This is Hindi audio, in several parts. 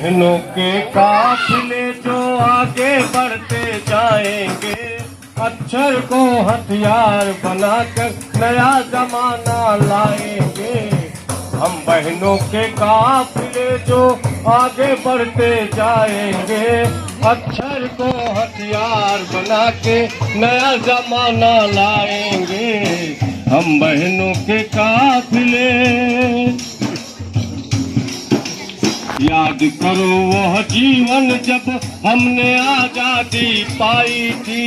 बहनों के काफिले जो आगे बढ़ते जाएंगे, अक्षर को हथियार बनाकर नया जमाना लाएंगे। हम बहनों के काफिले जो आगे बढ़ते जाएंगे, अक्षर को हथियार बना के नया जमाना लाएंगे। हम बहनों के काफिले। याद करो वह जीवन जब हमने आजादी पाई थी,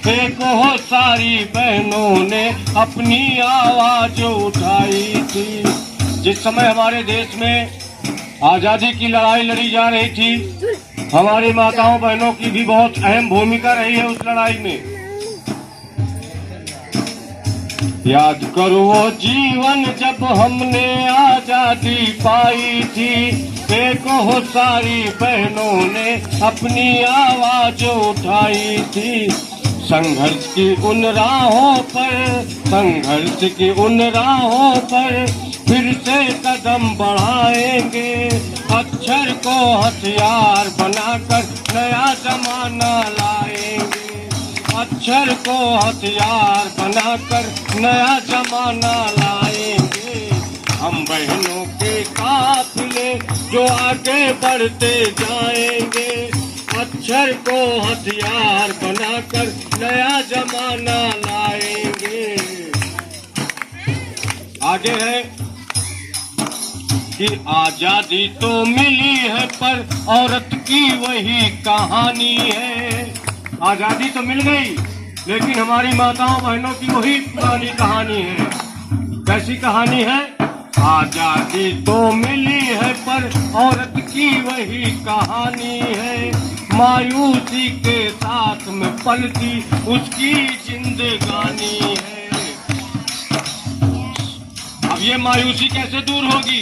एक बहुत सारी बहनों ने अपनी आवाज उठाई थी। जिस समय हमारे देश में आजादी की लड़ाई लड़ी जा रही थी, हमारी माताओं बहनों की भी बहुत अहम भूमिका रही है उस लड़ाई में। याद करो वो जीवन जब हमने आजादी पाई थी, एक हो सारी बहनों ने अपनी आवाज उठाई थी। संघर्ष की उन राहों पर, संघर्ष की उन राहों पर फिर से कदम बढ़ाएंगे। अक्षर को हथियार बनाकर नया जमाना लाएंगे। अक्षर को हथियार बनाकर नया जमाना लाएंगे। हम बहनों के काफिले जो आगे बढ़ते जाएंगे, अक्षर को हथियार बनाकर नया जमाना लाएंगे। आगे है कि आजादी तो मिली है पर औरत की वही कहानी है। आजादी तो मिल गई लेकिन हमारी माताओं बहनों की वही पुरानी कहानी है। कैसी कहानी है? आजादी तो मिली है पर औरत की वही कहानी है। मायूसी के साथ में पलती उसकी जिंदगानी है। अब ये मायूसी कैसे दूर होगी?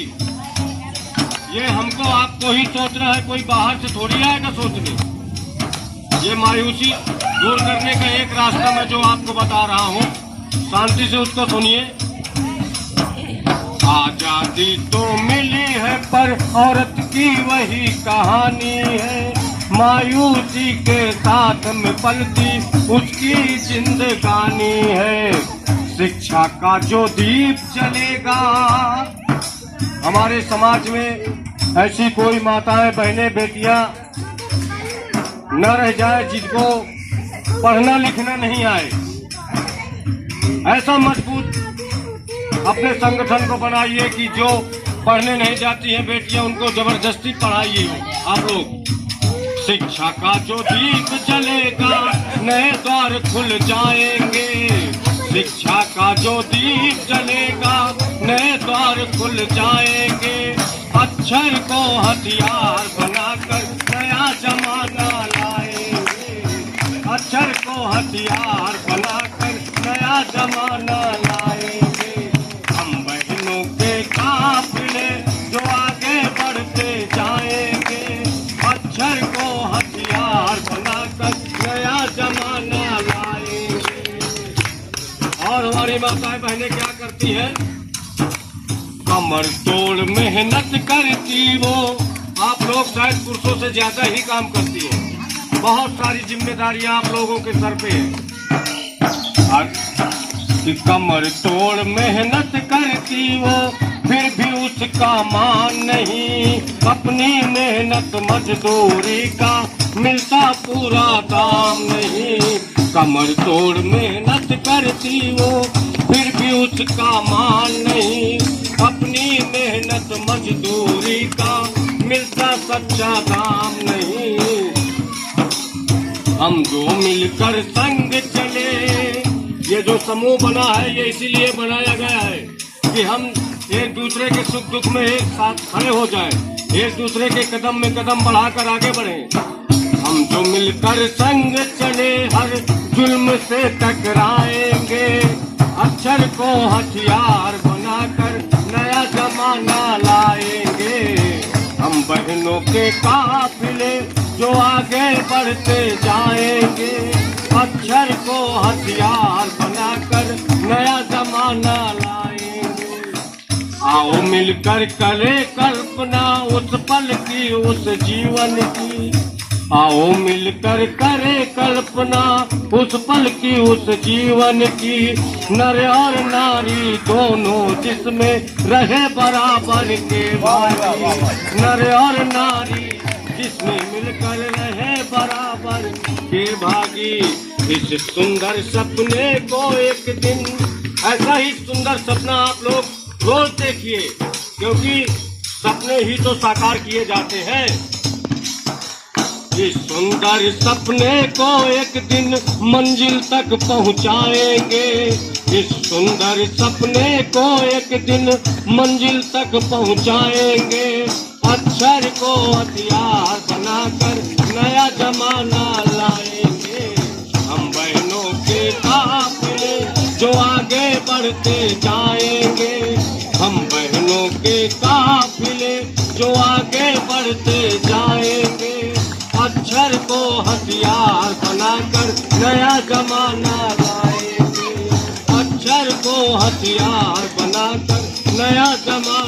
ये हमको आपको ही सोचना है, कोई बाहर से थोड़ी आएगा सोचने। ये मायूसी दूर करने का एक रास्ता मैं जो आपको बता रहा हूँ, शांति से उसको सुनिए। आजादी तो मिली है पर औरत की वही कहानी है। मायूसी के साथ में पलती उसकी जिंदगानी है। शिक्षा का जो दीप जलेगा, हमारे समाज में ऐसी कोई माताएं बहनें बेटियां न रह जाए जिसको पढ़ना लिखना नहीं आए। ऐसा मजबूत अपने संगठन को बनाइए कि जो पढ़ने नहीं जाती हैं बेटियां उनको जबरदस्ती पढ़ाइए आप लोग। शिक्षा का जो दीप जलेगा नए द्वार खुल जाएंगे। शिक्षा का जो दीप जलेगा नए द्वार खुल जाएंगे। अक्षर को हथियार बनाकर नया जमाना लाएंगे। अक्षर को हथियार बनाकर नया जमाना लाएंगे। हम बहनों के काफिले जो आगे बढ़ते जाएंगे। अक्षर को हथियार बनाकर नया जमाना लाएंगे। और हमारी माताएं बहनें क्या करती हैं? कमर तोड़ मेहनत करती वो। आप लोग शायद पुरुषों से ज्यादा ही काम करती हैं। बहुत सारी जिम्मेदारियां आप लोगों के सर पे है। कमर तोड़ मेहनत करती वो, फिर भी उसका मान नहीं। अपनी मेहनत मजदूरी का मिलता पूरा दाम नहीं। कमर तोड़ मेहनत करती वो, फिर भी उसका मान नहीं। अपनी मेहनत मजदूरी का मिलता सच्चा दाम नहीं। हम जो मिलकर संग चले, ये जो समूह बना है ये इसीलिए बनाया गया है कि हम एक दूसरे के सुख दुख में एक साथ खड़े हो जाएं, एक दूसरे के कदम में कदम बढ़ाकर आगे बढ़ें। हम जो मिलकर संग चले हर जुल्म से टकराएंगे। अक्षर को हथियार बनाकर नया जमाना लाएंगे। हम बहनों के काफिले जो आगे बढ़ते जाएंगे। अक्षर को हथियार बनाकर नया जमाना लाएंगे। आओ मिलकर करे कल्पना उस पल की उस जीवन की। आओ मिलकर करे कल्पना उस पल की उस जीवन की। नर और नारी दोनों जिसमें रहे बराबर के भागी। नर और नारी जिसमें मिलकर रहे बराबर के भागी। इस सुंदर सपने को एक दिन, ऐसा ही सुंदर सपना आप लोग रोज देखिए, क्योंकि सपने ही तो साकार किए जाते हैं। इस सुंदर सपने को एक दिन मंजिल तक पहुंचाएंगे। इस सुंदर सपने को एक दिन मंजिल तक पहुंचाएंगे। अक्षर को हथियार बनाकर नया जमाना लाएंगे। हम बहनों के काफिले जो आगे बढ़ते जाएंगे। हम बहनों के काफिले जो आगे बढ़ते जाएंगे। अक्षर को हथियार बनाकर नया जमाना लाएंगे। अक्षर को हथियार बनाकर नया जमाना